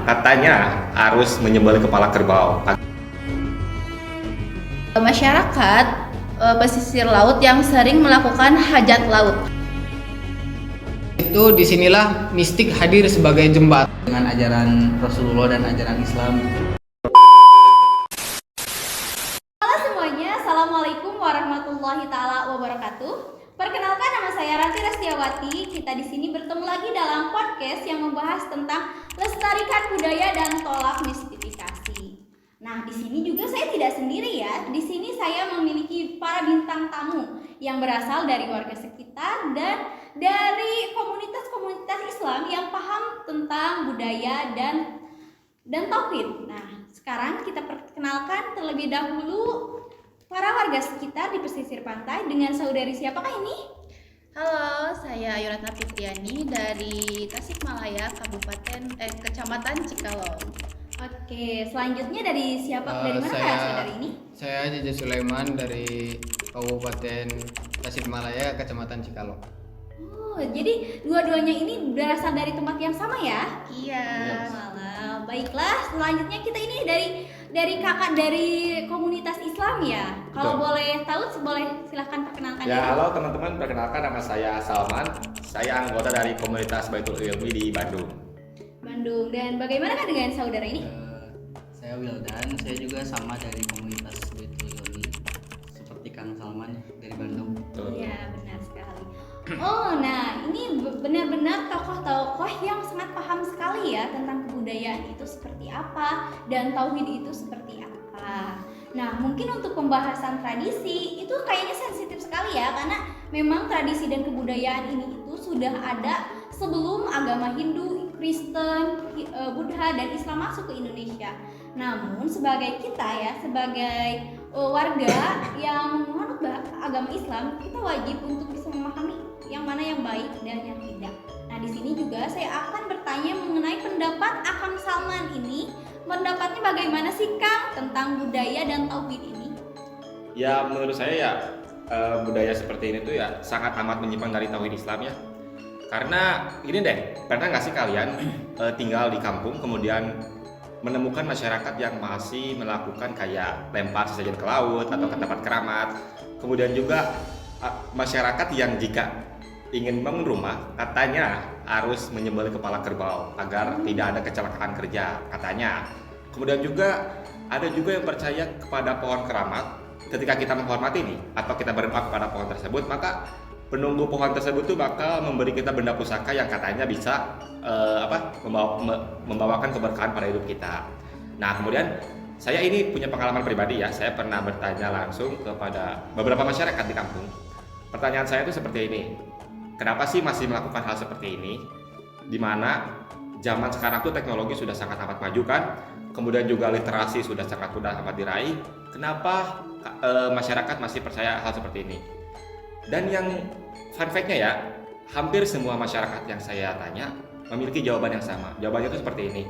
katanya harus menyembelih kepala kerbau. Masyarakat pesisir laut yang sering melakukan hajat laut. Itu disinilah mistik hadir sebagai jembatan dengan ajaran Rasulullah dan ajaran Islam. Halo semuanya, Assalamualaikum warahmatullahi taala wabarakatuh. Perkenalkan, nama saya Ranti Restiawati. Kita di sini bertemu lagi dalam podcast yang membahas tentang lestarikan budaya dan tolak mistifikasi. Nah, di sini juga saya tidak sendiri ya. Di sini saya memiliki para bintang tamu yang berasal dari warga sekitar dan dari komunitas-komunitas Islam yang paham tentang budaya dan tauhid. Nah, sekarang kita perkenalkan terlebih dahulu para warga sekitar di pesisir pantai dengan saudari siapakah ini? Halo, saya Ayu Ratna Fitriani dari Tasikmalaya, Kecamatan Cikalong. Oke, selanjutnya dari siapa? Dari mana saudari ini? Saya Jaja Sulaiman dari Kabupaten Tasikmalaya, Kecamatan Cikalong. Oh, jadi dua-duanya ini berasal dari tempat yang sama ya? Iya. Malah, baiklah. Selanjutnya kita ini dari kakak dari komunitas Islam ya. Kalau Betul. boleh tahu, boleh silahkan perkenalkan Ya, diri. halo teman-teman, perkenalkan nama saya Salman. Saya anggota dari komunitas Baitul Ilmi di Bandung. Bandung. Dan bagaimana dengan saudara ini? Saya Wildan, saya juga sama dari komunitas Baitul Ilmi seperti Kang Salman dari Bandung. Iya, benar sekali. Oh, nah ini benar-benar tokoh-tokoh yang sangat paham sekali ya tentang kebudayaan itu seperti apa dan tauhid itu seperti apa. Nah, mungkin untuk pembahasan tradisi itu kayaknya sensitif sekali ya, karena memang tradisi dan kebudayaan ini itu sudah ada sebelum agama Hindu, Kristen, Buddha dan Islam masuk ke Indonesia. Namun sebagai kita ya, sebagai warga yang menganut agama Islam, kita wajib untuk bisa memahami yang mana yang baik dan yang tidak. Nah, di sini juga saya akan bertanya mengenai pendapat Akang Salman ini. Pendapatnya bagaimana sih Kang tentang budaya dan tauhid ini? Ya, menurut saya ya budaya seperti ini tuh ya sangat amat menyimpang dari tauhid Islam ya. Karena ini deh, pernah nggak sih kalian tinggal di kampung kemudian menemukan masyarakat yang masih melakukan kayak lempar sesajen ke laut atau ke tempat keramat. Kemudian juga masyarakat yang jika ingin bangun rumah katanya harus menyembelih kepala kerbau agar tidak ada kecelakaan kerja katanya. Kemudian juga ada juga yang percaya kepada pohon keramat. Ketika kita menghormati nih atau kita berdoa kepada pohon tersebut, maka penunggu pohon tersebut tuh bakal memberi kita benda pusaka yang katanya bisa membawakan keberkahan pada hidup kita. Nah, kemudian saya ini punya pengalaman pribadi ya. Saya pernah bertanya langsung kepada beberapa masyarakat di kampung. Pertanyaan saya itu seperti ini. Kenapa sih masih melakukan hal seperti ini? Di mana zaman sekarang tuh teknologi sudah sangat amat maju kan? Kemudian juga literasi sudah sangat mudah amat diraih. Kenapa masyarakat masih percaya hal seperti ini? Dan yang fun fact-nya ya, hampir semua masyarakat yang saya tanya memiliki jawaban yang sama. Jawabannya itu seperti ini.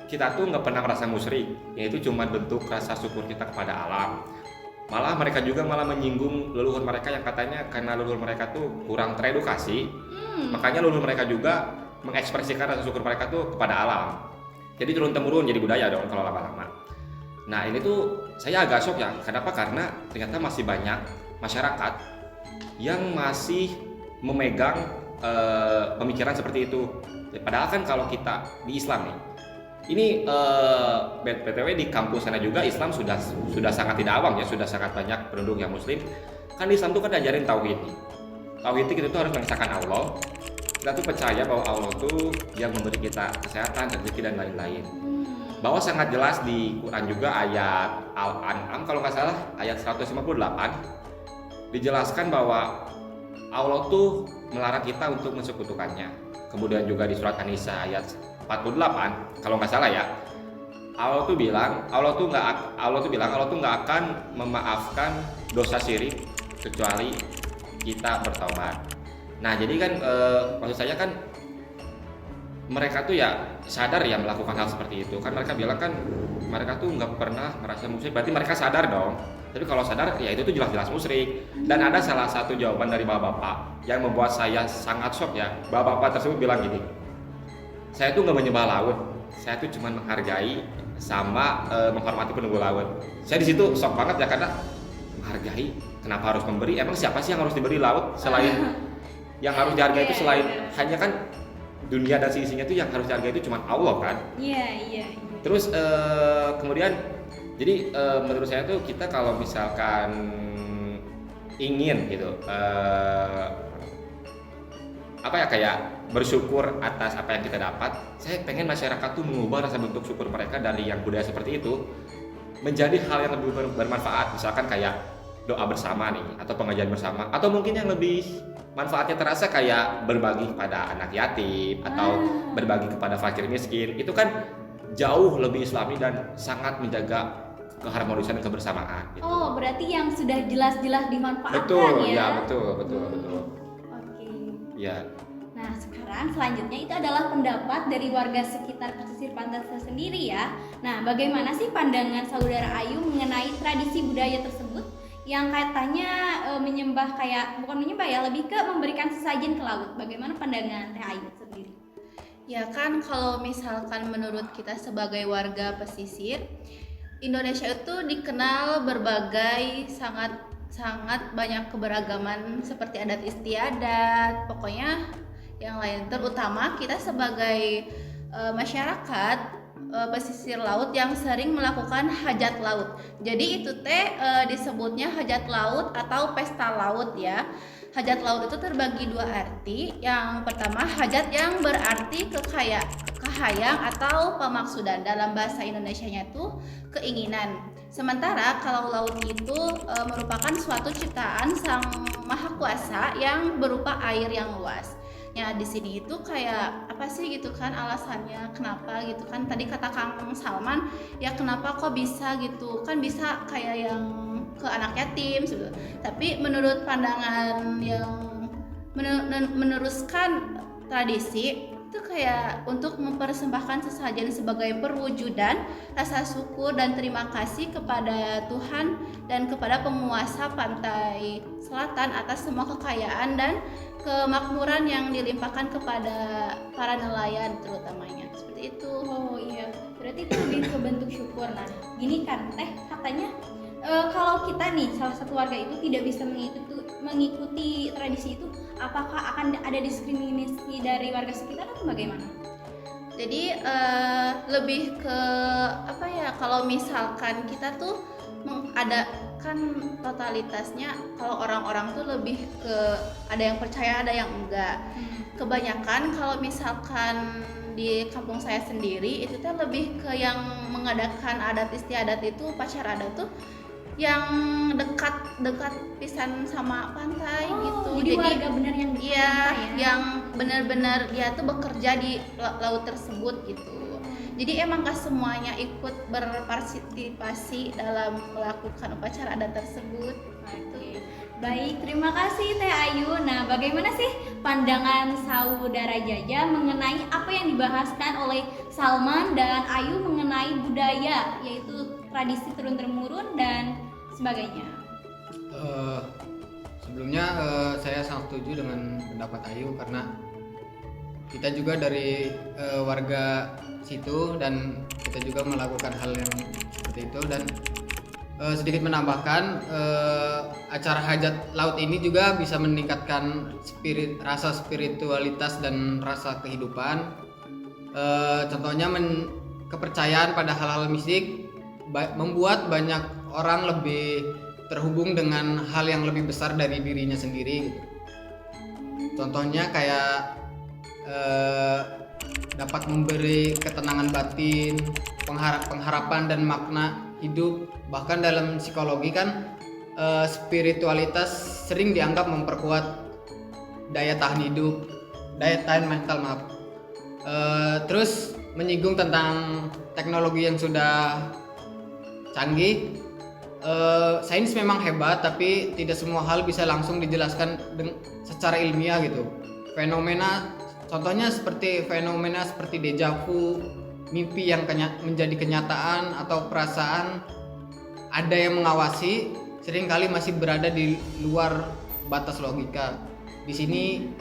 Kita tuh nggak pernah merasa musyrik, yaitu cuma bentuk rasa syukur kita kepada alam. Malah mereka juga menyinggung leluhur mereka yang katanya karena leluhur mereka tuh kurang teredukasi, makanya leluhur mereka juga mengekspresikan rasa syukur mereka tuh kepada alam. Jadi turun-temurun jadi budaya dong kalau lama-lama. Nah, ini tuh saya agak shock ya. Kenapa? Karena ternyata masih banyak masyarakat yang masih memegang pemikiran seperti itu. Padahal kan kalau kita di Islam nih, ini BTW di kampus sana juga Islam sudah sangat tidak awam ya, sudah sangat banyak penduduk yang Muslim. Kan di Islam tuh kan diajarin tauhid. Tauhid itu kita tuh harus mengesahkan Allah. Kita tuh percaya bahwa Allah tuh yang memberi kita kesehatan, rezeki dan lain-lain. Bahwa sangat jelas di Quran juga ayat Al-An'am kalau nggak salah ayat 158 dijelaskan bahwa Allah tuh melarang kita untuk mensekutukannya. Kemudian juga di surat An-Nisa ayat 48 kalau nggak salah ya, Allah tuh nggak akan memaafkan dosa syirik kecuali kita bertaubat. Nah, jadi kan maksud saya kan mereka tuh ya sadar ya melakukan hal seperti itu. Kan mereka bilang kan mereka tuh nggak pernah merasa musyrik, berarti mereka sadar dong. Tapi kalau sadar ya itu tuh jelas-jelas musyrik. Dan ada salah satu jawaban dari bapak-bapak yang membuat saya sangat shock ya. Bapak-bapak tersebut bilang gini, saya tuh nggak menyembah laut, saya tuh cuma menghargai sama menghormati penunggu laut. Saya di situ shock banget ya, karena menghargai, kenapa harus memberi? Emang siapa sih yang harus diberi laut selain yang harus dihargai itu selain hanya kan dunia dan sisinya itu yang harus dihargai itu cuma Allah kan? Iya. Terus kemudian jadi menurut saya tuh kita kalau misalkan ingin gitu apa ya, kayak bersyukur atas apa yang kita dapat, saya pengen masyarakat tuh mengubah rasa bentuk syukur mereka dari yang budaya seperti itu menjadi hal yang lebih bermanfaat, misalkan kayak doa bersama nih, atau pengajian bersama, atau mungkin yang lebih manfaatnya terasa kayak berbagi kepada anak yatim atau berbagi kepada fakir miskin. Itu kan jauh lebih islami dan sangat menjaga keharmonisan dan kebersamaan gitu. Oh, berarti yang sudah jelas-jelas dimanfaatkan Betul, ya? ya betul. Oke. Ya. Nah, sekarang selanjutnya itu adalah pendapat dari warga sekitar pesisir pantai sendiri ya. Nah, bagaimana sih pandangan saudara Ayu mengenai tradisi budaya tersebut yang katanya menyembah, kayak bukan menyembah ya, lebih ke memberikan sesajen ke laut. Bagaimana pandangan Teh Ayu sendiri? Ya kan, kalau misalkan menurut kita sebagai warga pesisir, Indonesia itu dikenal berbagai sangat banyak keberagaman seperti adat istiadat, pokoknya yang lain. Terutama kita sebagai masyarakat pesisir laut yang sering melakukan hajat laut. Jadi itu disebutnya hajat laut atau pesta laut ya. Hajat laut itu terbagi dua arti. Yang pertama, hajat yang berarti kahayang atau pemaksudan. Dalam bahasa Indonesianya itu keinginan. Sementara kalau laut itu merupakan suatu ciptaan Sang Maha Kuasa yang berupa air yang luas. Ya di sini itu kayak apa sih gitu kan alasannya kenapa gitu kan, tadi kata Kang Salman ya, kenapa kok bisa gitu kan, bisa kayak yang ke anak yatim gitu. Tapi menurut pandangan yang meneruskan tradisi itu kayak untuk mempersembahkan sesajen sebagai perwujudan rasa syukur dan terima kasih kepada Tuhan dan kepada penguasa pantai selatan atas semua kekayaan dan kemakmuran yang dilimpahkan kepada para nelayan terutamanya, seperti itu. Oh iya, berarti itu lebih ke bentuk syukur. Nah, gini kan Teh, katanya kalau kita nih salah satu warga itu tidak bisa mengikuti tradisi itu, apakah akan ada diskriminasi dari warga sekitar atau bagaimana? Jadi lebih ke apa ya, kalau misalkan kita tuh mengadakan totalitasnya, kalau orang-orang tuh lebih ke ada yang percaya ada yang enggak. Kebanyakan kalau misalkan di kampung saya sendiri itu tuh lebih ke yang mengadakan adat istiadat itu, upacara adat tuh yang dekat pisan sama pantai gitu. Jadi warga benar yang di iya, pantai ya? yang benar-benar dia tuh bekerja di laut tersebut gitu. Jadi emang gak semuanya ikut berpartisipasi dalam melakukan upacara adat tersebut. Oke. Baik, terima kasih Teh Ayu. Nah, bagaimana sih pandangan saudara Jaja mengenai apa yang dibahaskan oleh Salman dan Ayu mengenai budaya, yaitu tradisi turun-temurun dan sebagainya? Sebelumnya saya sangat setuju dengan pendapat Ayu, karena kita juga dari warga situ dan kita juga melakukan hal yang seperti itu. Dan sedikit menambahkan, acara hajat laut ini juga bisa meningkatkan rasa spiritualitas dan rasa kehidupan. Contohnya kepercayaan pada hal-hal mistik membuat banyak orang lebih terhubung dengan hal yang lebih besar dari dirinya sendiri gitu. Contohnya kayak dapat memberi ketenangan batin, pengharapan dan makna hidup. Bahkan dalam psikologi kan spiritualitas sering dianggap memperkuat daya tahan hidup, daya tahan mental, maaf. Terus menyinggung tentang teknologi yang sudah canggih. Sains memang hebat, tapi tidak semua hal bisa langsung dijelaskan secara ilmiah gitu. Contohnya seperti fenomena seperti deja vu, mimpi yang menjadi kenyataan, atau perasaan ada yang mengawasi, seringkali masih berada di luar batas logika. Di sini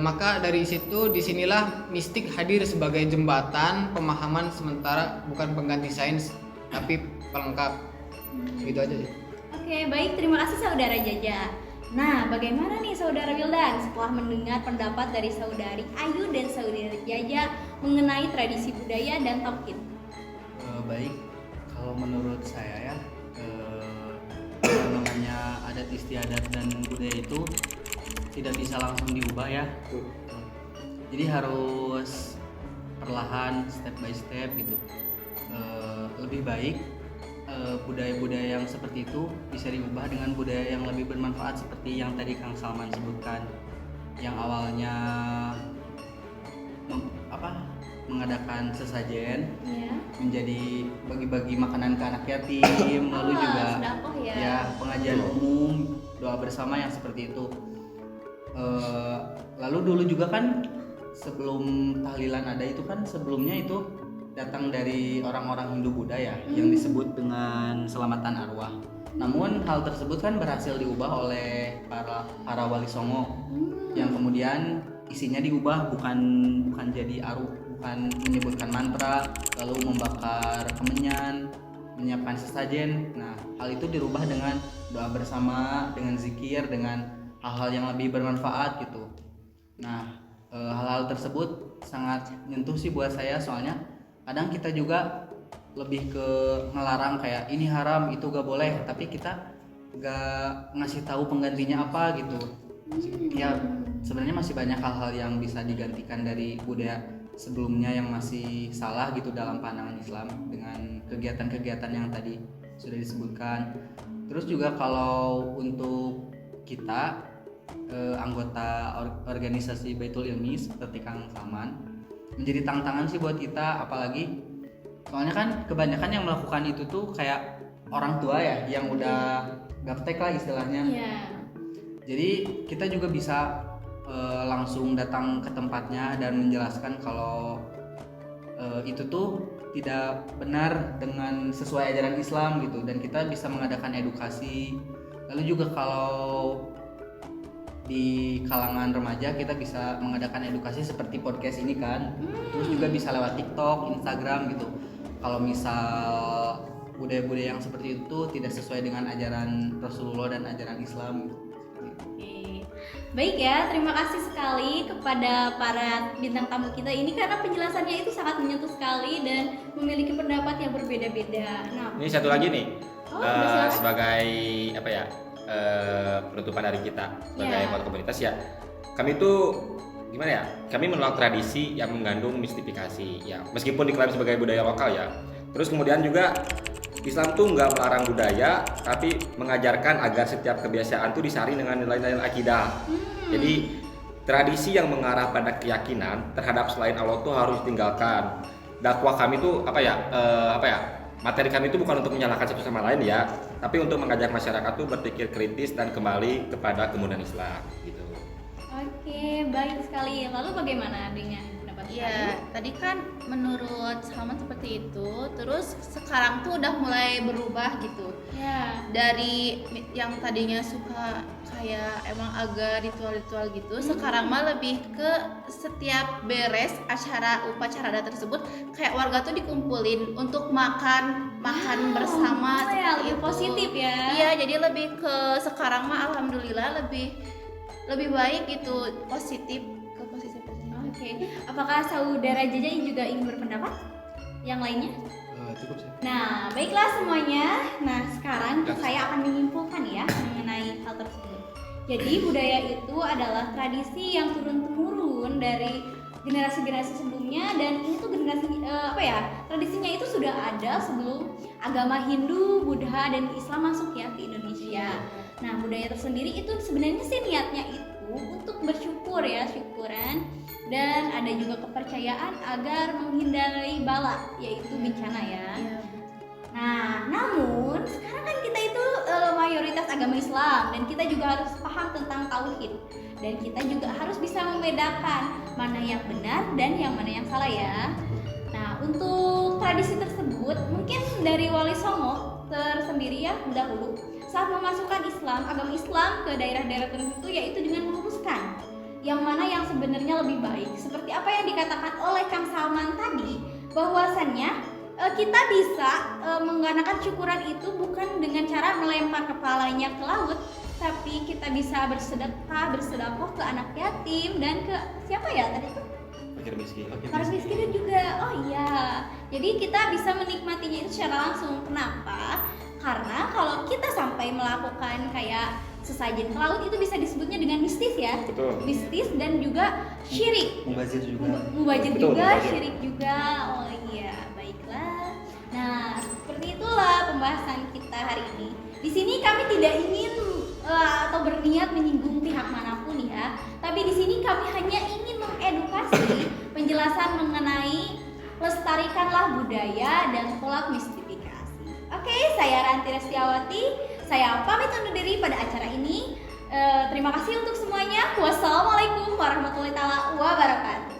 Maka dari situ disinilah mistik hadir sebagai jembatan pemahaman sementara, bukan pengganti sains tapi pelengkap. Gitu aja sih. Oke, baik, terima kasih saudara Jaja. Nah, bagaimana nih saudara Wildan setelah mendengar pendapat dari saudari Ayu dan saudari Jaja mengenai tradisi budaya dan tauhid? Baik, kalau menurut saya ya, yang namanya adat istiadat dan budaya itu tidak bisa langsung diubah ya. Jadi harus perlahan, step by step gitu. Lebih baik budaya-budaya yang seperti itu bisa diubah dengan budaya yang lebih bermanfaat seperti yang tadi Kang Salman sebutkan, yang awalnya mengadakan sesajen Ya. menjadi bagi-bagi makanan ke anak yatim, lalu juga sedekah ya. ya pengajian umum, doa bersama yang seperti itu. Lalu dulu juga kan sebelum tahlilan ada itu kan sebelumnya itu datang dari orang-orang Hindu Buddha ya, yang disebut dengan selamatan arwah. Namun hal tersebut kan berhasil diubah oleh para wali songo, yang kemudian isinya diubah bukan jadi bukan menyebutkan mantra, lalu membakar kemenyan, menyiapkan sesajen. Nah, hal itu dirubah dengan doa bersama, dengan zikir, dengan hal-hal yang lebih bermanfaat gitu. Nah, hal-hal tersebut sangat nyentuh sih buat saya, soalnya kadang kita juga lebih ke ngelarang kayak ini haram, itu gak boleh, tapi kita gak ngasih tahu penggantinya apa gitu. Ya sebenarnya masih banyak hal-hal yang bisa digantikan dari budaya sebelumnya yang masih salah gitu dalam pandangan Islam dengan kegiatan-kegiatan yang tadi sudah disebutkan. Terus juga kalau untuk kita anggota organisasi Baitul Ilmi seperti Kang Salman, menjadi tantangan sih buat kita, apalagi soalnya kan kebanyakan yang melakukan itu tuh kayak orang tua ya yang udah gaptek lah istilahnya. Iya. Jadi kita juga bisa langsung datang ke tempatnya dan menjelaskan kalau itu tuh tidak benar dengan sesuai ajaran Islam gitu, dan kita bisa mengadakan edukasi. Lalu juga kalau di kalangan remaja kita bisa mengadakan edukasi seperti podcast ini kan. Terus juga bisa lewat TikTok, Instagram gitu. Kalau misal budaya-budaya yang seperti itu tidak sesuai dengan ajaran Rasulullah dan ajaran Islam gitu. Oke. Baik ya, terima kasih sekali kepada para bintang tamu kita ini karena penjelasannya itu sangat menyentuh sekali dan memiliki pendapat yang berbeda-beda. Nah, Ini satu lagi nih, silakan. sebagai apa ya, penutupan dari kita sebagai Ya. anggota komunitas ya. Kami tuh gimana ya? Kami menolak tradisi yang mengandung mistifikasi ya, meskipun diklaim sebagai budaya lokal ya. Terus kemudian juga Islam tuh nggak melarang budaya, tapi mengajarkan agar setiap kebiasaan tuh disaring dengan nilai-nilai akidah. Jadi tradisi yang mengarah pada keyakinan terhadap selain Allah tuh harus ditinggalkan. Dakwah kami tuh materi kami itu bukan untuk menyalahkan satu sama lain ya, tapi untuk mengajak masyarakat tuh berpikir kritis dan kembali kepada kemuliaan Islam gitu. oke, baik sekali. Lalu bagaimana dengan pendapat Iya, tadi kan menurut Salman seperti itu. Terus sekarang tuh udah mulai berubah gitu. Ya. Dari yang tadinya suka kayak emang agak ritual-ritual gitu, sekarang mah lebih ke setiap beres acara upacara adat tersebut kayak warga tuh dikumpulin untuk makan bersama ya, seperti lebih itu. positif ya. Iya, jadi lebih ke sekarang mah alhamdulillah lebih baik gitu, positif ke positif. Oke, apakah saudara Jaja juga ingin berpendapat? Yang lainnya? Cukup sih. Nah, baiklah semuanya. Nah, sekarang saya akan menyimpulkan ya mengenai hal tersebut. Jadi budaya itu adalah tradisi yang turun-temurun dari generasi-generasi sebelumnya, dan ini tuh generasi tradisinya itu sudah ada sebelum agama Hindu, Buddha, dan Islam masuk ya ke Indonesia. Nah, budaya tersendiri itu sebenarnya sih niatnya itu untuk bersyukur ya, syukuran, dan ada juga kepercayaan agar menghindari bala, yaitu bencana ya. Iya. Nah, namun sekarang kan kita itu mayoritas agama Islam, dan kita juga harus paham tentang tauhid, dan kita juga harus bisa membedakan mana yang benar dan yang mana yang salah ya. Nah, untuk tradisi tersebut mungkin dari Wali Songo tersendiri ya dahulu saat memasukkan agama Islam ke daerah-daerah tertentu, yaitu dengan meluruskan yang mana yang sebenarnya lebih baik. Seperti apa yang dikatakan oleh Kang Salman tadi, bahwasannya kita bisa menggunakan syukuran itu bukan dengan cara melempar kepalanya ke laut, tapi kita bisa bersedekah ke anak yatim dan ke siapa ya tadi itu? Fakir miskin. Para miskin juga. Oh iya. Jadi kita bisa menikmatinya itu secara langsung. Kenapa? Karena kalau kita sampai melakukan kayak sesajen ke laut itu bisa disebutnya dengan mistis ya. Betul. Mistis dan juga syirik. Mubazir juga. Mubazir Betul, juga, mubazir. syirik juga. Oh iya, baiklah. Nah, seperti itulah pembahasan kita hari ini. Di sini kami tidak ingin atau berniat menyinggung pihak manapun ya. Tapi di sini kami hanya ingin mengedukasi penjelasan mengenai lestarikanlah budaya dan tolak mistifikasi. Oke, saya Ranti Restiawati. Saya pamit undur diri pada acara ini. Terima kasih untuk semuanya. Wassalamualaikum warahmatullahi wabarakatuh.